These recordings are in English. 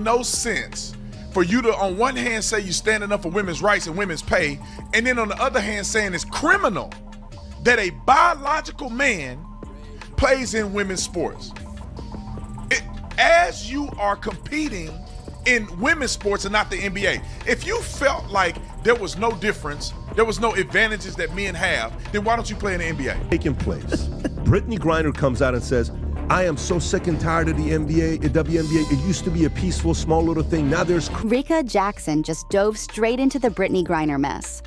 no sense for you to, on one hand, say you're standing up for women's rights and women's pay, and then on the other hand saying it's criminal that a biological man plays in women's sports. As you are competing in women's sports and not the NBA, if you felt like there was no difference, there was no advantages that men have, then why don't you play in the NBA? Taking place. Brittney Griner comes out and says, I am so sick and tired of the NBA, the WNBA. It used to be a peaceful, small little thing. Now there's... Rickea Jackson just dove straight into the Brittney Griner mess.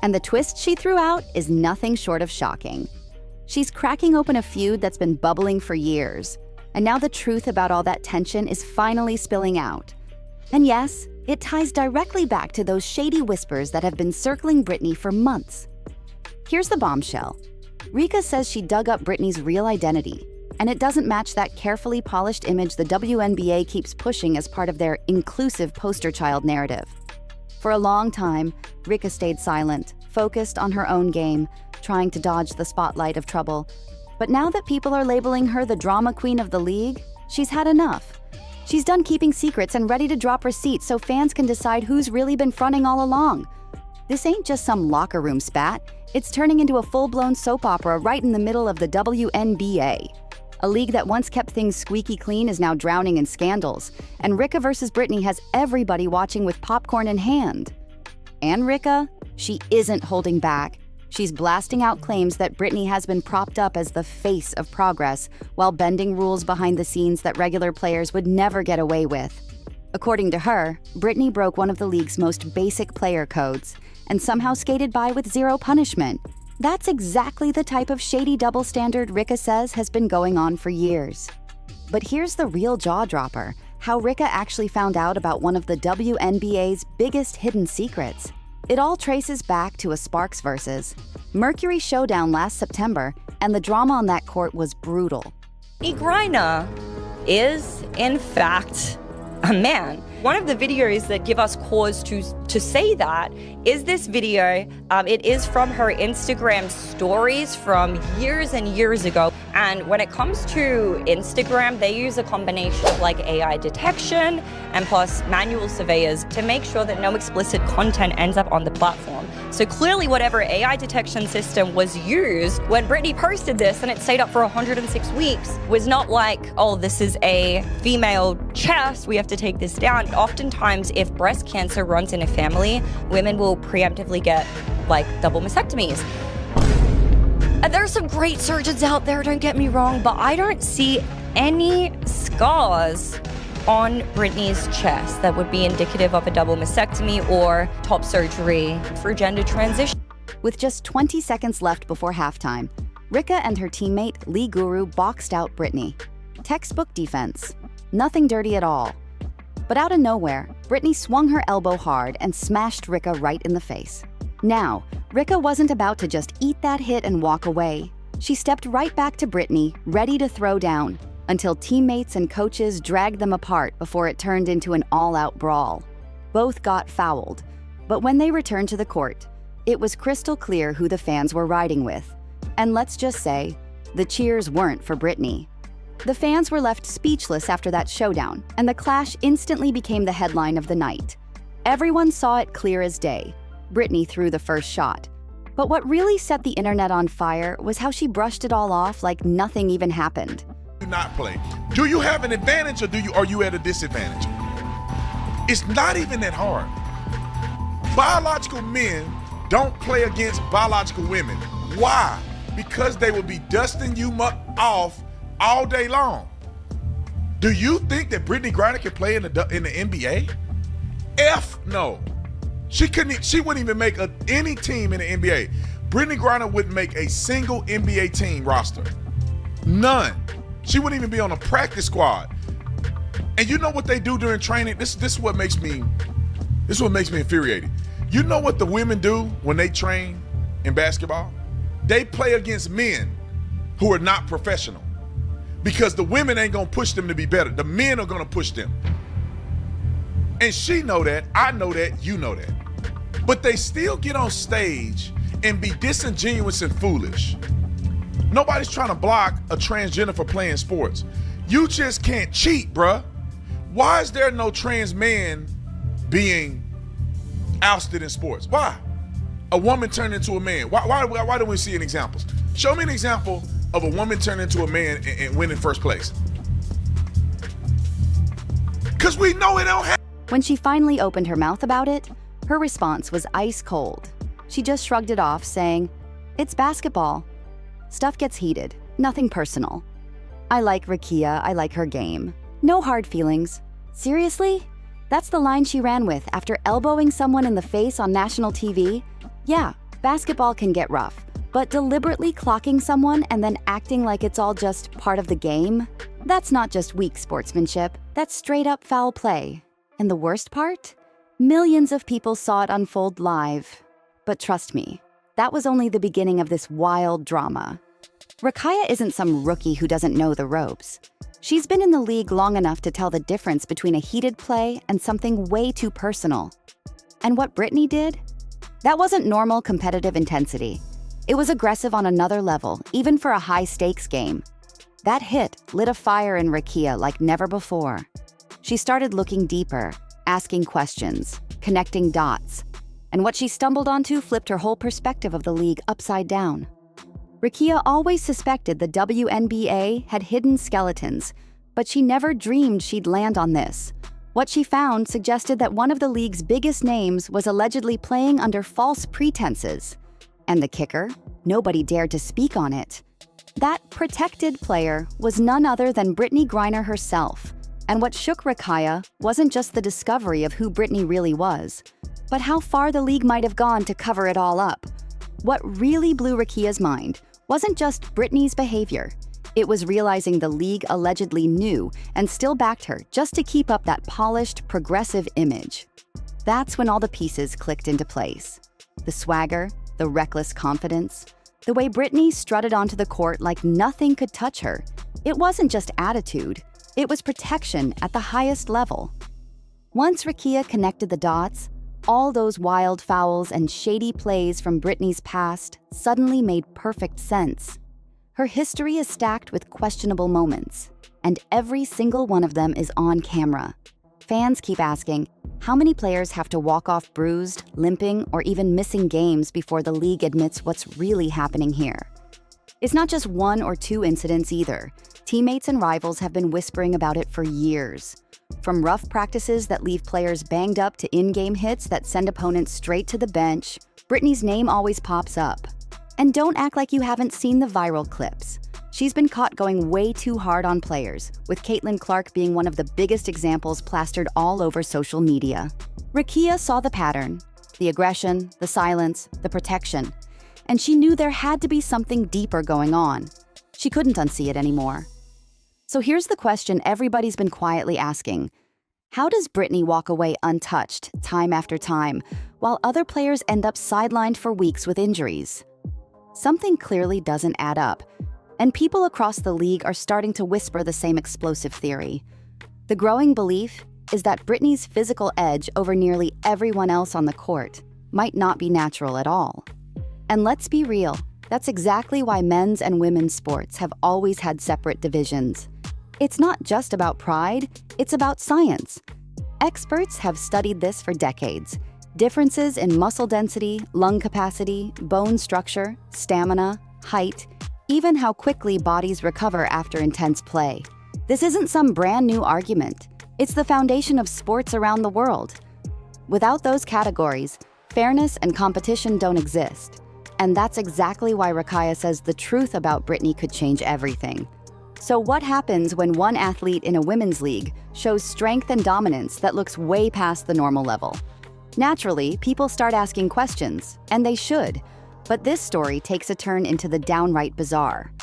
And the twist she threw out is nothing short of shocking. She's cracking open a feud that's been bubbling for years. And now the truth about all that tension is finally spilling out. And yes, it ties directly back to those shady whispers that have been circling Brittney for months. Here's the bombshell. Rickea says she dug up Brittney's real identity, and it doesn't match that carefully polished image the WNBA keeps pushing as part of their inclusive poster child narrative. For a long time, Rickea stayed silent, focused on her own game, trying to dodge the spotlight of trouble. But now that people are labeling her the drama queen of the league, she's had enough. She's done keeping secrets and ready to drop receipts so fans can decide who's really been fronting all along. This ain't just some locker room spat. It's turning into a full-blown soap opera right in the middle of the WNBA. A league that once kept things squeaky clean is now drowning in scandals, and Rickea versus Brittney has everybody watching with popcorn in hand. And Rickea, she isn't holding back. She's blasting out claims that Brittney has been propped up as the face of progress while bending rules behind the scenes that regular players would never get away with. According to her, Brittney broke one of the league's most basic player codes and somehow skated by with zero punishment. That's exactly the type of shady double standard Rickea says has been going on for years. But here's the real jaw-dropper, how Rickea actually found out about one of the WNBA's biggest hidden secrets. It all traces back to a Sparks versus Mercury showdown last September, and the drama on that court was brutal. Brittney Griner is, in fact, a man. One of the videos that give us cause to say that is this video. It is from her Instagram stories from years and years ago. And when it comes to Instagram, they use a combination of like AI detection and plus manual surveyors to make sure that no explicit content ends up on the platform. So clearly whatever AI detection system was used when Brittney posted this and it stayed up for 106 weeks was not like, oh, this is a female chest, we have to take this down. Oftentimes, if breast cancer runs in a family, women will preemptively get like double mastectomies. And there's some great surgeons out there, don't get me wrong, but I don't see any scars on Brittney's chest that would be indicative of a double mastectomy or top surgery for gender transition. With just 20 seconds left before halftime, Rickea and her teammate Lee Guru boxed out Brittney. Textbook defense. Nothing dirty at all. But out of nowhere, Brittney swung her elbow hard and smashed Rickea right in the face. Now, Rickea wasn't about to just eat that hit and walk away. She stepped right back to Brittney, ready to throw down, until teammates and coaches dragged them apart before it turned into an all-out brawl. Both got fouled, but when they returned to the court, it was crystal clear who the fans were riding with. And let's just say, the cheers weren't for Brittney. The fans were left speechless after that showdown, and the clash instantly became the headline of the night. Everyone saw it clear as day. Brittney threw the first shot. But what really set the internet on fire was how she brushed it all off like nothing even happened. Do not play. Do you have an advantage or are you at a disadvantage? It's not even that hard. Biological men don't play against biological women. Why? Because they will be dusting you off all day long. Do you think that Brittney Griner can play in the NBA? F no. She wouldn't even make any team in the NBA. Brittney Griner wouldn't make a single NBA team roster. None. She wouldn't even be on a practice squad. And you know what they do during training? This is what makes me infuriated. You know what the women do when they train in basketball? They play against men who are not professional. Because the women ain't gonna push them to be better. The men are gonna push them. And she know that, I know that, you know that. But they still get on stage and be disingenuous and foolish. Nobody's trying to block a transgender for playing sports. You just can't cheat, bruh. Why is there no trans man being ousted in sports? Why? A woman turned into a man. Why don't we see any examples? Show me an example of a woman turning into a man and winning first place. Because we know it don't happen. When she finally opened her mouth about it, her response was ice cold. She just shrugged it off, saying, "It's basketball. Stuff gets heated, nothing personal. I like Rickea, I like her game. No hard feelings." Seriously? That's the line she ran with after elbowing someone in the face on national TV? Yeah, basketball can get rough, but deliberately clocking someone and then acting like it's all just part of the game? That's not just weak sportsmanship, that's straight up foul play. And the worst part? Millions of people saw it unfold live. But trust me, that was only the beginning of this wild drama. Rickea isn't some rookie who doesn't know the ropes. She's been in the league long enough to tell the difference between a heated play and something way too personal. And what Brittney did? That wasn't normal competitive intensity. It was aggressive on another level, even for a high-stakes game. That hit lit a fire in Rickea like never before. She started looking deeper, asking questions, connecting dots, and what she stumbled onto flipped her whole perspective of the league upside down. Rickea always suspected the WNBA had hidden skeletons, but she never dreamed she'd land on this. What she found suggested that one of the league's biggest names was allegedly playing under false pretenses. And the kicker? Nobody dared to speak on it. That protected player was none other than Brittney Griner herself. And what shook Rickea wasn't just the discovery of who Brittney really was, but how far the league might have gone to cover it all up. What really blew Rickea's mind wasn't just Brittney's behavior. It was realizing the league allegedly knew and still backed her just to keep up that polished, progressive image. That's when all the pieces clicked into place. The swagger, the reckless confidence, the way Brittney strutted onto the court like nothing could touch her. It wasn't just attitude, it was protection at the highest level. Once Rickea connected the dots, all those wild fouls and shady plays from Brittney's past suddenly made perfect sense. Her history is stacked with questionable moments, and every single one of them is on camera. Fans keep asking, how many players have to walk off bruised, limping, or even missing games before the league admits what's really happening here? It's not just one or two incidents either. Teammates and rivals have been whispering about it for years. From rough practices that leave players banged up to in-game hits that send opponents straight to the bench, Brittney's name always pops up. And don't act like you haven't seen the viral clips. She's been caught going way too hard on players, with Caitlin Clark being one of the biggest examples plastered all over social media. Rickea saw the pattern, the aggression, the silence, the protection, and she knew there had to be something deeper going on. She couldn't unsee it anymore. So here's the question everybody's been quietly asking. How does Brittney walk away untouched time after time, while other players end up sidelined for weeks with injuries? Something clearly doesn't add up, and people across the league are starting to whisper the same explosive theory. The growing belief is that Brittney's physical edge over nearly everyone else on the court might not be natural at all. And let's be real, that's exactly why men's and women's sports have always had separate divisions. It's not just about pride, it's about science. Experts have studied this for decades. Differences in muscle density, lung capacity, bone structure, stamina, height, even how quickly bodies recover after intense play. This isn't some brand new argument. It's the foundation of sports around the world. Without those categories, fairness and competition don't exist. And that's exactly why Rickea says the truth about Brittney could change everything. So what happens when one athlete in a women's league shows strength and dominance that looks way past the normal level? Naturally, people start asking questions, and they should. But this story takes a turn into the downright bizarre.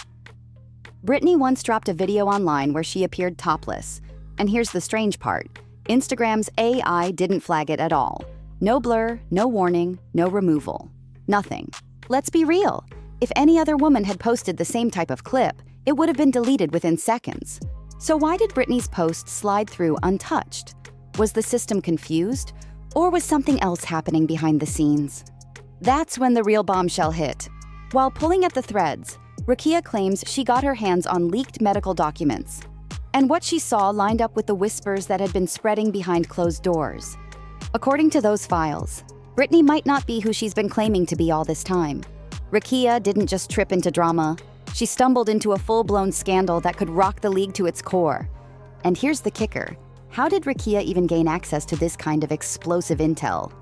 Brittney once dropped a video online where she appeared topless. And here's the strange part. Instagram's AI didn't flag it at all. No blur, no warning, no removal. Nothing. Let's be real. If any other woman had posted the same type of clip, it would have been deleted within seconds. So why did Brittney's post slide through untouched? Was the system confused? Or was something else happening behind the scenes? That's when the real bombshell hit. While pulling at the threads, Rickea claims she got her hands on leaked medical documents. And what she saw lined up with the whispers that had been spreading behind closed doors. According to those files, Brittney might not be who she's been claiming to be all this time. Rickea didn't just trip into drama. She stumbled into a full-blown scandal that could rock the league to its core. And here's the kicker. How did Rickea even gain access to this kind of explosive intel?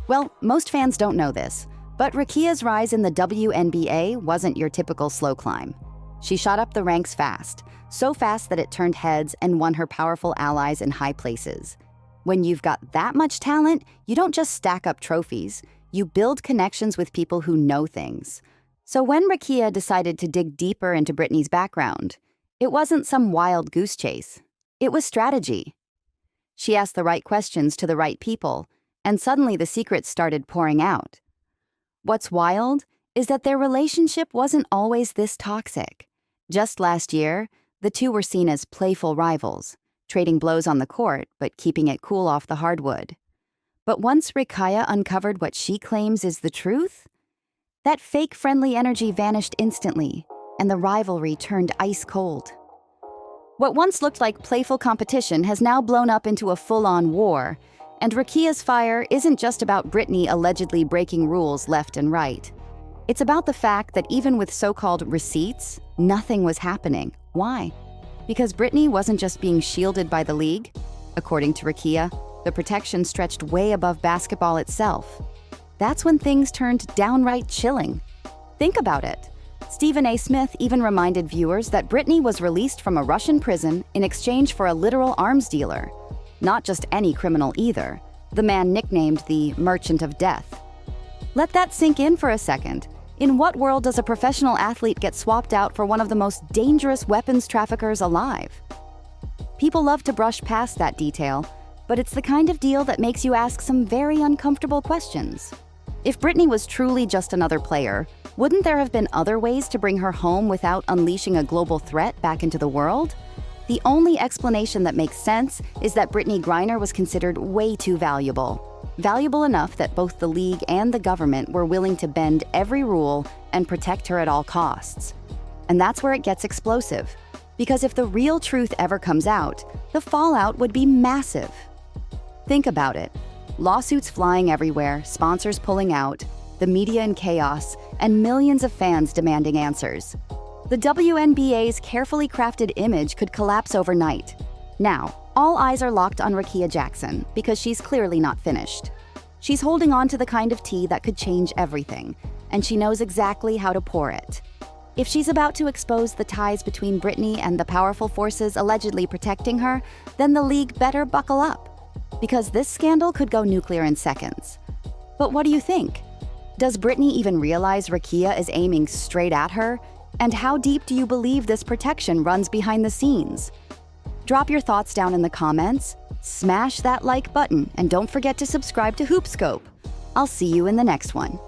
Well, most fans don't know this, but Rickea's rise in the WNBA wasn't your typical slow climb. She shot up the ranks fast, so fast that it turned heads and won her powerful allies in high places. When you've got that much talent, you don't just stack up trophies, you build connections with people who know things. So when Rickea decided to dig deeper into Brittney's background, it wasn't some wild goose chase. It was strategy. She asked the right questions to the right people, and suddenly the secrets started pouring out. What's wild is that their relationship wasn't always this toxic. Just last year, the two were seen as playful rivals, trading blows on the court but keeping it cool off the hardwood. But once Rickea uncovered what she claims is the truth, that fake friendly energy vanished instantly, and the rivalry turned ice cold. What once looked like playful competition has now blown up into a full-on war, and Rickea's fire isn't just about Brittney allegedly breaking rules left and right. It's about the fact that even with so-called receipts, nothing was happening. Why? Because Brittney wasn't just being shielded by the league. According to Rickea, the protection stretched way above basketball itself. That's when things turned downright chilling. Think about it. Stephen A. Smith even reminded viewers that Brittney was released from a Russian prison in exchange for a literal arms dealer. Not just any criminal either, the man nicknamed the Merchant of Death. Let that sink in for a second. In what world does a professional athlete get swapped out for one of the most dangerous weapons traffickers alive? People love to brush past that detail, but it's the kind of deal that makes you ask some very uncomfortable questions. If Brittney was truly just another player, wouldn't there have been other ways to bring her home without unleashing a global threat back into the world? The only explanation that makes sense is that Brittney Griner was considered way too valuable. Valuable enough that both the league and the government were willing to bend every rule and protect her at all costs. And that's where it gets explosive. Because if the real truth ever comes out, the fallout would be massive. Think about it. Lawsuits flying everywhere, sponsors pulling out, the media in chaos, and millions of fans demanding answers. The WNBA's carefully crafted image could collapse overnight. Now, all eyes are locked on Rickea Jackson because she's clearly not finished. She's holding on to the kind of tea that could change everything, and she knows exactly how to pour it. If she's about to expose the ties between Brittney and the powerful forces allegedly protecting her, then the league better buckle up, because this scandal could go nuclear in seconds. But what do you think? Does Brittney even realize Rickea is aiming straight at her? And how deep do you believe this protection runs behind the scenes? Drop your thoughts down in the comments, smash that like button, and don't forget to subscribe to HoopScope. I'll see you in the next one.